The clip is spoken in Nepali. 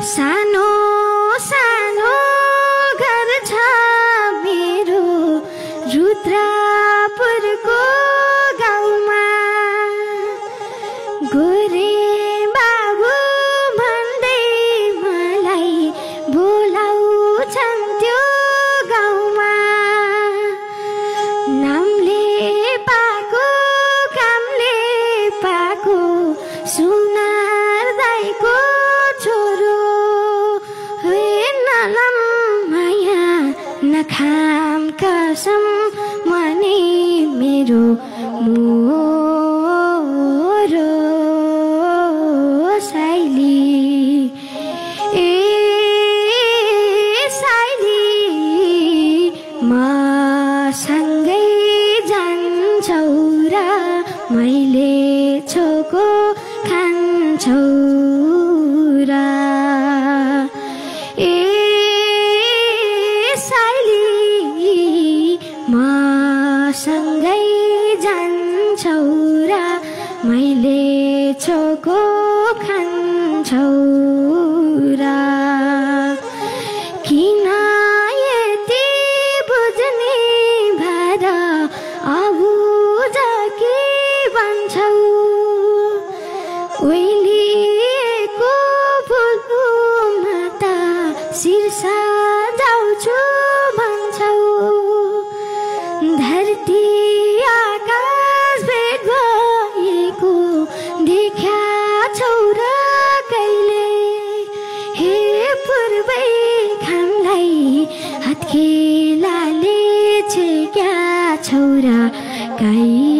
सानो सानो घर छ मेरो रुद्रपुरको गाउँमा। गोरे बाबु भन्दै मलाई बोलाउँछन् त्यो गाउँमा। नामले पाको कामले पाको सुनार दाइको छोरो। नलम माया नखाम कसम मने मेरो मोरो साइली। ए साइली मसँगै जान्छौ र मैले छोको खान्छौ र। ए साइली मसँगै जान्छौ र मैले छोको खान्छौ र। किन यति बुझ्ने भएर अबुझ के भन्छौ। ओइलिएको फुलमा त शीर्ष जाउँछु भन्छौ। धरती आकाश भेट भएको देख्या छौ र कहिले। हे पूर्वै खामलाई हत्केलाले छेक्या छौ र कहिले।